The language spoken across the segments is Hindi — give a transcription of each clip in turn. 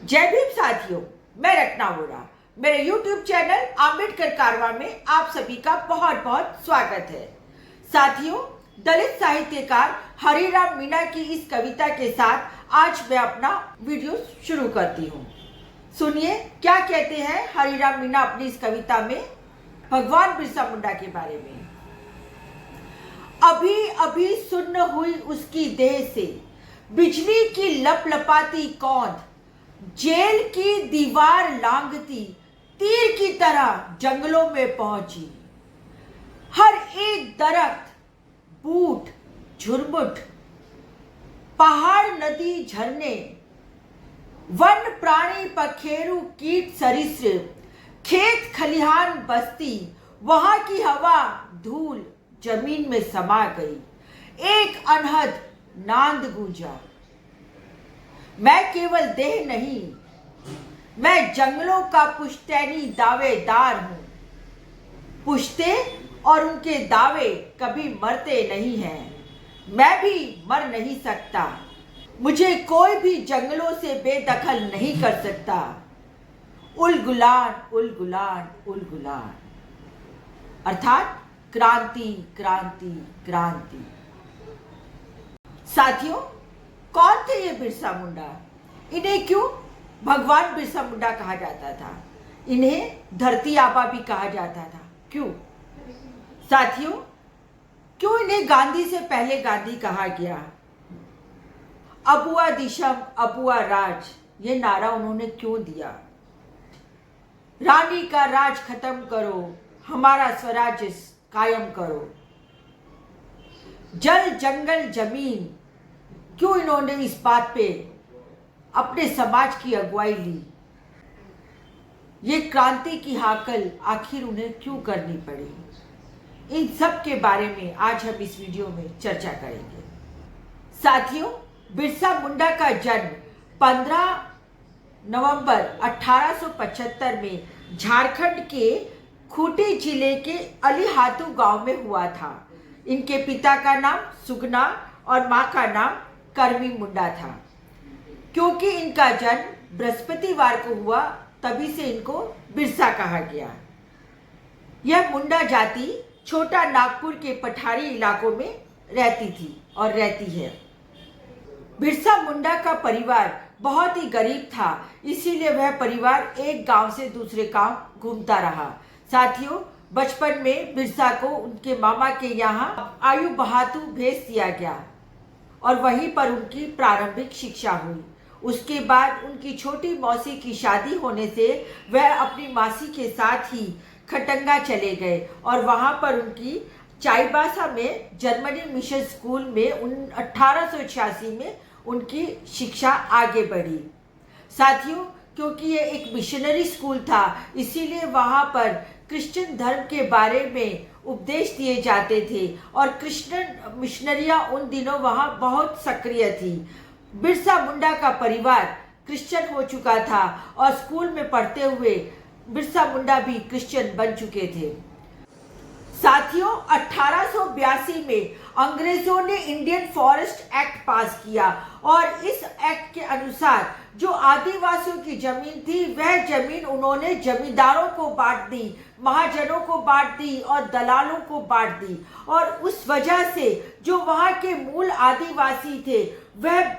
जय भीम साथियों, मैं रत्ना वोरा। मेरे YouTube चैनल आंबेडकर कारवां में आप सभी का बहुत बहुत स्वागत है। साथियों, दलित साहित्यकार हरिराम मीणा की इस कविता के साथ आज मैं अपना वीडियो शुरू करती हूँ। सुनिए क्या कहते हैं हरिराम मीणा अपनी इस कविता में भगवान बिरसा मुंडा के बारे में। अभी अभी सुन्न हुई उसकी देह से बिजली की लपलपाती कौंध, जेल की दीवार लांघती तीर की तरह जंगलों में पहुंची। हर एक दरख्त, बूट, झुरमुट, पहाड़, नदी, झरने, वन, प्राणी, पखेरु, कीट, सरीसृप, खेत, खलिहान, बस्ती, वहां की हवा, धूल जमीन में समा गई। एक अनहद नांद गूंजा। मैं केवल देह नहीं, मैं जंगलों का पुश्तैनी दावेदार हूं। पुश्ते और उनके दावे कभी मरते नहीं हैं। मैं भी मर नहीं सकता। मुझे कोई भी जंगलों से बेदखल नहीं कर सकता। उल गुलान, उल गुलान, उल गुलान। अर्थात क्रांति, क्रांति, क्रांति। साथियों, कौन थे ये बिरसा मुंडा? इन्हें क्यों भगवान बिरसा मुंडा कहा जाता था? इन्हें धरती आबा भी कहा जाता था। क्यों साथियों? क्यों इन्हें गांधी से पहले गांधी कहा गया? अबुआ दिशम अबुआ राज, ये नारा उन्होंने क्यों दिया? रानी का राज खत्म करो, हमारा स्वराज्य कायम करो। जल, जंगल, जमीन, क्यों इन्होंने इस बात पे अपने समाज की अगुवाई ली? ये क्रांति की हाकल आखिर उन्हें क्यों करनी पड़ी? इन सब के बारे में आज हम इस वीडियो में चर्चा करेंगे। साथियों, बिरसा मुंडा का जन्म 15 नवंबर 1875 में झारखंड के खूंटी जिले के अलीहातू गांव में हुआ था। इनके पिता का नाम सुगना और मां का नाम करमी मुंडा था। क्योंकि इनका जन्म बृहस्पतिवार को हुआ, तभी से इनको बिरसा कहा गया। यह मुंडा जाति छोटा नागपुर के पठारी इलाकों में रहती थी और रहती है। बिरसा मुंडा का परिवार बहुत ही गरीब था, इसीलिए वह परिवार एक गांव से दूसरे गांव घूमता रहा। साथियों, बचपन में बिरसा को उनके मामा के यहाँ आयु बहातू भेज दिया गया और वहीं पर उनकी प्रारंभिक शिक्षा हुई। उसके बाद उनकी छोटी मौसी की शादी होने से वह अपनी मासी के साथ ही खटंगा चले गए और वहां पर उनकी चाईबासा में जर्मनी मिशन स्कूल में 1886 में उनकी शिक्षा आगे बढ़ी। साथियों, क्योंकि ये एक मिशनरी स्कूल था, इसीलिए वहां पर क्रिश्चियन धर्म के बारे में उपदेश दिए जाते थे और क्रिश्चियन मिशनरियां उन दिनों वहां बहुत सक्रिय थी। बिरसा मुंडा का परिवार क्रिश्चियन हो चुका था और स्कूल में पढ़ते हुए बिरसा मुंडा भी क्रिश्चियन बन चुके थे। साथियों, 1882 में अंग्रेजों ने इंडियन फॉरेस्ट एक्ट पास किया और इस एक्ट के अनुसार जो आदिवासियों की जमीन थी वह जमीन उन्होंने जमींदारों को बांट दी, महाजनों को बांट दी और दलालों को बांट दी। और उस वजह से जो वहां के मूल आदिवासी थे वह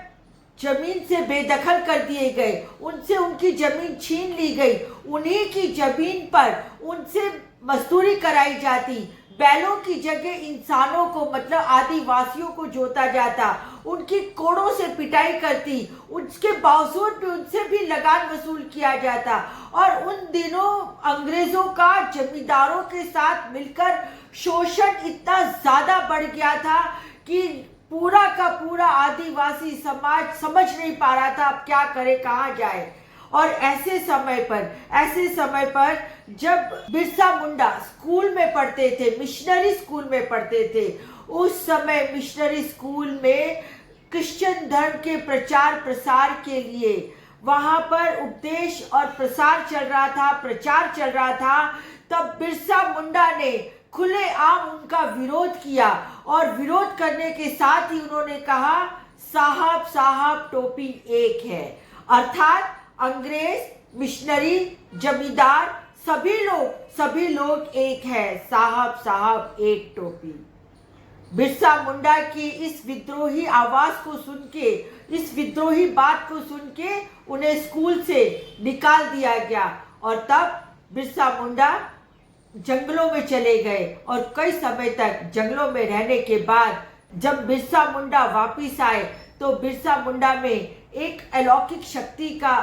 जमीन से बेदखल कर दिए गए, उनसे उनकी जमीन छीन ली गई। उन्हीं की जमीन पर उनसे मजदूरी कराई जाती। बैलों की जगह इंसानों को मतलब आदिवासियों को जोता जाता, उनकी कोड़ों से पिटाई करती, उसके बावजूद भी उनसे भी लगान वसूल किया जाता। और उन दिनों अंग्रेजों का जमींदारों के साथ मिलकर शोषण इतना ज्यादा बढ़ गया था कि पूरा का पूरा आदिवासी समाज समझ नहीं पा रहा था अब क्या करे, कहाँ जाए। और ऐसे समय पर जब बिरसा मुंडा स्कूल में पढ़ते थे, मिशनरी स्कूल में पढ़ते थे, उस समय मिशनरी स्कूल में क्रिश्चियन धर्म के प्रचार प्रसार के लिए वहां पर उपदेश और प्रचार चल रहा था। तब बिरसा मुंडा ने खुलेआम उनका विरोध किया और विरोध करने के साथ ही उन्होंने कहा, साहब साहब टोपी एक है। अर्थात अंग्रेज, मिशनरी, जमींदार, सभी लोग एक है। साहब साहब एक टोपी। बिरसा मुंडा की इस विद्रोही आवाज को सुन के, इस विद्रोही बात को सुन के उन्हें स्कूल से निकाल दिया गया और तब बिरसा मुंडा जंगलों में चले गए और कई समय तक जंगलों में रहने के बाद जब बिरसा मुंडा वापिस आए तो बिरसा मुंडा में एक अलौकिक शक्ति का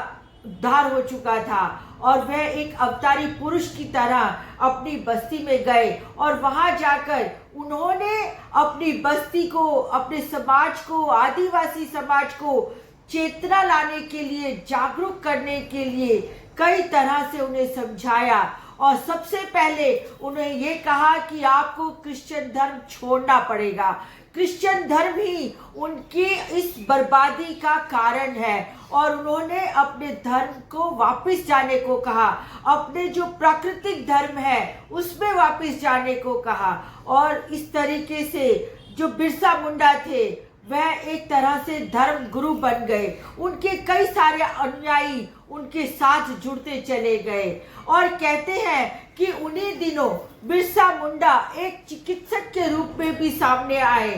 उद्धार हो चुका था और वह एक अवतारी पुरुष की तरह अपनी बस्ती में गए और वहां जाकर उन्होंने अपनी बस्ती को, अपने समाज को, आदिवासी समाज को चेतना लाने के लिए, जागरूक करने के लिए कई तरह से उन्हें समझाया और सबसे पहले उन्हें ये कहा कि आपको क्रिश्चियन धर्म छोड़ना पड़ेगा। क्रिश्चियन धर्म ही उनकी इस बर्बादी का कारण है और उन्होंने अपने धर्म को वापस जाने को कहा, अपने जो प्राकृतिक धर्म है उसमें वापस जाने को कहा। और इस तरीके से जो बिरसा मुंडा थे वह एक तरह से धर्म गुरु बन गए। उनके कई सारे अनुयायी उनके साथ जुड़ते चले गए और कहते हैं कि उन्हीं दिनों बिरसा मुंडा एक चिकित्सक के रूप में भी सामने आए।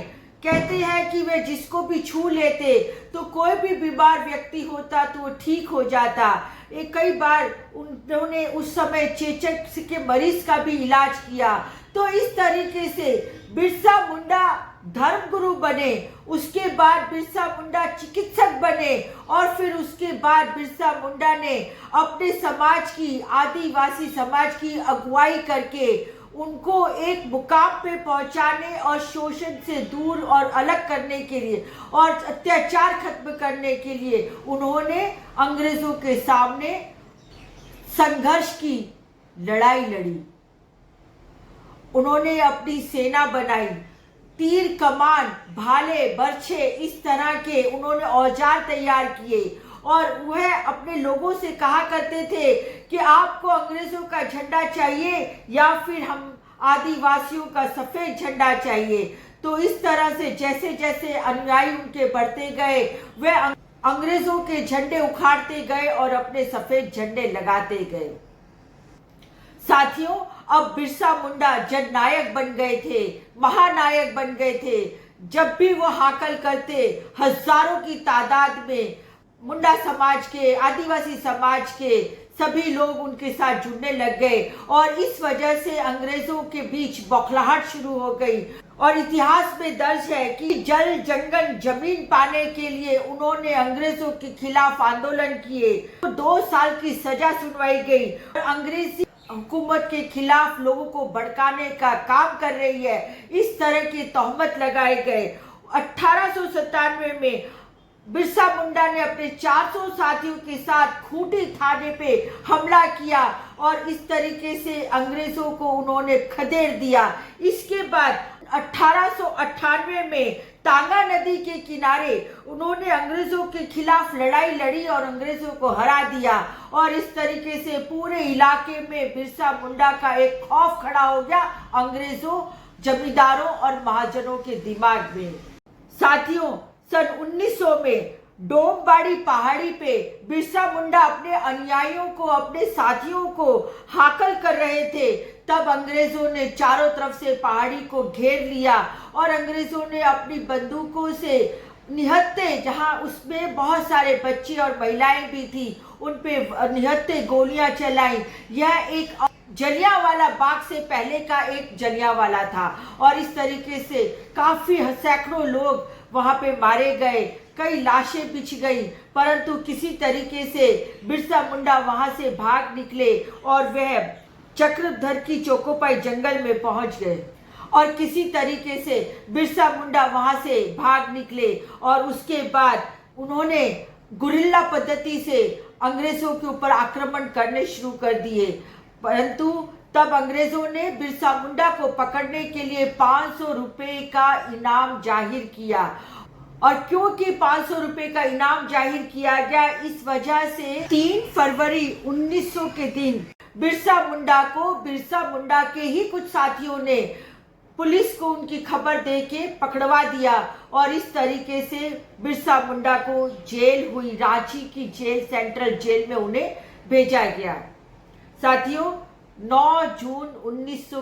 कहते हैं कि वे जिसको भी छू लेते तो कोई भी बीमार व्यक्ति होता तो वो ठीक हो जाता। कई बार उन्होंने उस समय चेचक के मरीज का भी इलाज किया। तो इस तरीके से बिरसा मुंडा धर्म गुरु बने, उसके बाद बिरसा मुंडा चिकित्सक बने और फिर उसके बाद बिरसा मुंडा ने अपने समाज की, आदिवासी समाज की अगुवाई करके उनको एक मुकाम पे पहुंचाने और शोषण से दूर और अलग करने के लिए और अत्याचार खत्म करने के लिए उन्होंने अंग्रेजों के सामने संघर्ष की लड़ाई लड़ी। उन्होंने अपनी सेना बनाई, तीर, कमान, भाले, बर्छे, इस तरह के उन्होंने औजार तैयार किए और वह अपने लोगों से कहा करते थे कि आपको अंग्रेजों का झंडा चाहिए या फिर हम आदिवासियों का सफेद झंडा चाहिए। तो इस तरह से जैसे जैसे अनुयायी उनके बढ़ते गए वह अंग्रेजों के झंडे उखाड़ते गए और अपने सफेद झंडे लगाते गए। साथियों, अब बिरसा मुंडा जननायक बन गए थे, महानायक बन गए थे। जब भी वो हाकल करते हजारों की तादाद में मुंडा समाज के, आदिवासी समाज के सभी लोग उनके साथ जुड़ने लग गए और इस वजह से अंग्रेजों के बीच बौखलाहट शुरू हो गई। और इतिहास में दर्ज है कि जल, जंगल, जमीन पाने के लिए उन्होंने अंग्रेजों के खिलाफ आंदोलन किए। 2 साल की सजा सुनवाई गई और अंग्रेजी हुकूमत के खिलाफ लोगों को भड़काने का काम कर रही है, इस तरह की तोहमत लगाए गए। 1897 में बिरसा मुंडा ने अपने 400 साथियों के साथ खूंटी थाने पे हमला किया और इस तरीके से अंग्रेजों को उन्होंने खदेड़ दिया। इसके बाद 1898 में तांगा नदी के किनारे उन्होंने अंग्रेजों के खिलाफ लड़ाई लड़ी और अंग्रेजों को हरा दिया और इस तरीके से पूरे इलाके में बिरसा मुंडा का एक खौफ खड़ा हो गया अंग्रेजों, जमींदारों और महाजनों के दिमाग में। साथियों, सन 1900 में डोमबाड़ी पहाड़ी पे बिरसा मुंडा अपने अनुयायियों को, अपने साथियों को हाकल कर रहे थे। तब अंग्रेजों ने चारों तरफ से पहाड़ी को घेर लिया और अंग्रेजों ने अपनी बंदूकों से निहत्ते, जहां उसमें बहुत सारे बच्चे और महिलाएं भी थी, उन पे निहत्ते गोलियां चलाई। यह एक जलियांवाला बाग से पहले का एक जलियांवाला था और इस तरीके से काफी सैकड़ों लोग वहां पे मारे गए, कई लाशें बिछ गई, परंतु किसी तरीके से बिरसा मुंडा वहां से भाग निकले और वह चक्रधर की चौकोपाई जंगल में पहुंच गए और किसी तरीके से बिरसा मुंडा वहां से भाग निकले और उसके बाद उन्होंने गुरिल्ला पद्धति से अंग्रेजों के ऊपर आक्रमण करने शुरू कर दिए। परंतु तब अंग्रेजों ने बिरसा मुंडा को पकड़ने के लिए 500 रुपए का इनाम जाहिर किया और क्योंकि 500 रुपए का इनाम जाहिर किया गया, इस वजह से 3 फरवरी 1900 के दिन बिरसा मुंडा के ही कुछ साथियों ने पुलिस को उनकी खबर देके पकड़वा दिया और इस तरीके से बिरसा मुंडा को जेल हुई, रांची की जेल, सेंट्रल जेल में उन्हें भेजा गया। साथियों, 9 जून 1900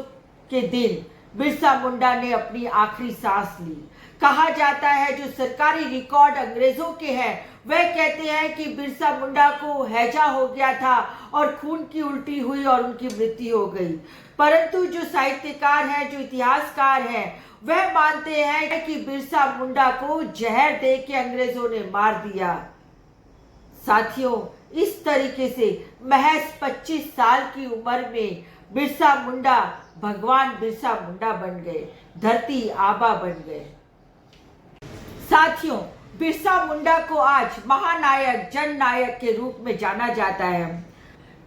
के दिन बिरसा मुंडा ने अपनी आखिरी सांस ली। कहा जाता है जो सरकारी रिकॉर्ड अंग्रेजों के हैं वह कहते हैं कि बिरसा मुंडा को हैजा हो गया था और खून की उल्टी हुई और उनकी मृत्यु हो गई। परंतु जो साहित्यकार हैं, जो इतिहासकार हैं, वह मानते हैं कि बिरसा मुंडा को जहर दे के अंग्रेजों ने मार दिया। साथियों, इस तरीके से महज 25 साल की उम्र में बिरसा मुंडा भगवान बिरसा मुंडा बन गए, धरती आबा बन गए। साथियों, बिरसा मुंडा को आज महानायक, जननायक के रूप में जाना जाता है।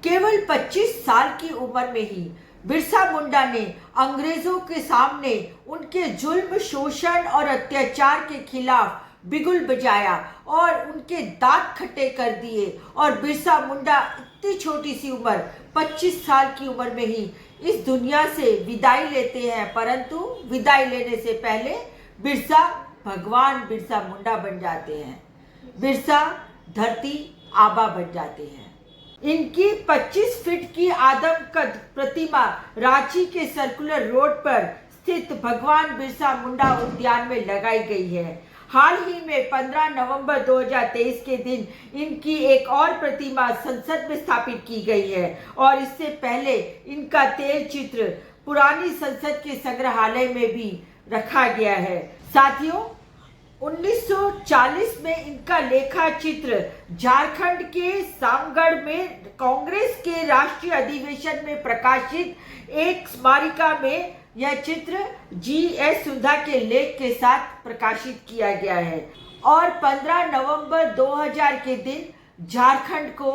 केवल 25 साल की उम्र में ही बिरसा मुंडा ने अंग्रेजों के सामने उनके जुल्म, शोषण और अत्याचार के खिलाफ बिगुल बजाया और उनके दांत खट्टे कर दिए। और बिरसा मुंडा इतनी छोटी सी उम्र, 25 साल की उम्र में ही इस दुनिया से विदाई लेते हैं। परंतु विदाई लेने से पहले बिरसा भगवान बिरसा मुंडा बन जाते हैं, बिरसा धरती आबा बन जाते हैं। इनकी 25 फीट की आदमकद प्रतिमा रांची के सर्कुलर रोड पर स्थित भगवान बिरसा मुंडा उद्यान में लगाई गई है। हाल ही में 15 नवंबर 2023 के दिन इनकी एक और प्रतिमा संसद में स्थापित की गई है और इससे पहले इनका तेल चित्र पुरानी संसद के संग्रहालय में भी रखा गया है। साथियों, 1940 में इनका लेखा चित्र झारखंड के सामगढ़ में कांग्रेस के राष्ट्रीय अधिवेशन में प्रकाशित एक स्मारिका में यह चित्र G.S. सुधा के लेख के साथ प्रकाशित किया गया है। और 15 नवंबर 2000 के दिन झारखंड को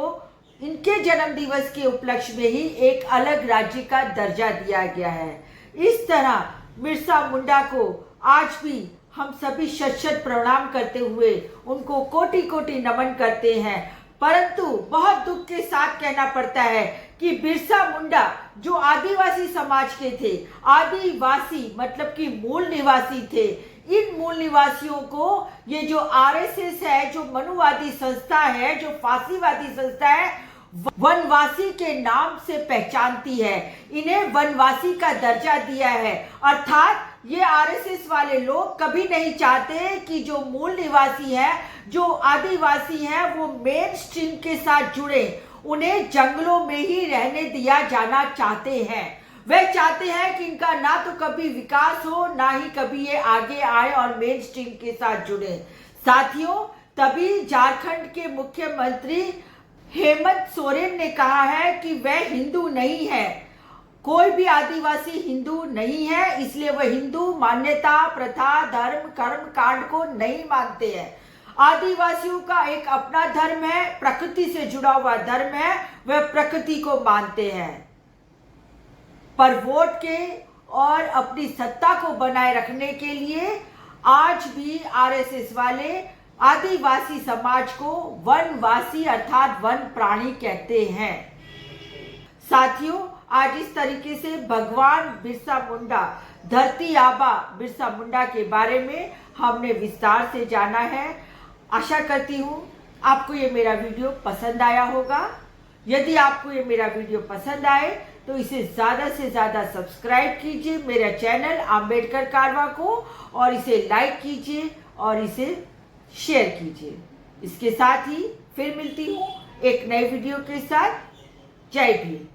इनके जन्म दिवस के उपलक्ष्य में ही एक अलग राज्य का दर्जा दिया गया है। इस तरह बिरसा मुंडा को आज भी हम सभी शत शत प्रणाम करते हुए उनको कोटि कोटि नमन करते हैं। परंतु बहुत दुख के साथ कहना पड़ता है कि बिरसा मुंडा जो आदिवासी समाज के थे, आदिवासी मतलब कि मूल निवासी थे, इन मूल निवासियों को ये जो आरएसएस है, जो मनुवादी संस्था है, जो फांसीवादी संस्था है, वनवासी के नाम से पहचानती है। इन्हें वनवासी का दर्जा दिया है। अर्थात ये आरएसएस वाले लोग कभी नहीं चाहते कि जो मूल निवासी है, जो आदिवासी है, वो मेन स्ट्रीम के साथ जुड़े। उन्हें जंगलों में ही रहने दिया जाना चाहते हैं। वे चाहते हैं कि इनका ना तो कभी विकास हो, ना ही कभी ये आगे आए और मेन स्ट्रीम के साथ जुड़े। साथियों, तभी झारखंड के मुख्यमंत्री हेमंत सोरेन ने कहा है कि वह हिंदू नहीं है, कोई भी आदिवासी हिंदू नहीं है, इसलिए वह हिंदू मान्यता, प्रथा, धर्म, कर्म कांड को नहीं मानते हैं। आदिवासियों का एक अपना धर्म है, प्रकृति से जुड़ा हुआ धर्म है, वह प्रकृति को मानते हैं। पर वोट के और अपनी सत्ता को बनाए रखने के लिए आज भी आरएसएस वाले आदिवासी समाज को वनवासी अर्थात वन प्राणी कहते हैं। साथियों, आज इस तरीके से भगवान बिरसा मुंडा, धरती आबा बिरसा मुंडा के बारे में हमने विस्तार से जाना है। आशा करती हूँ आपको ये मेरा वीडियो पसंद आया होगा। यदि आपको ये मेरा वीडियो पसंद आए तो इसे ज़्यादा से ज़्यादा सब्सक्राइब कीजिए मेरा चैनल आंबेडकर कारवा को, और इसे लाइक कीजिए और इसे शेयर कीजिए। इसके साथ ही फिर मिलती हूँ एक नए वीडियो के साथ। जय भीम।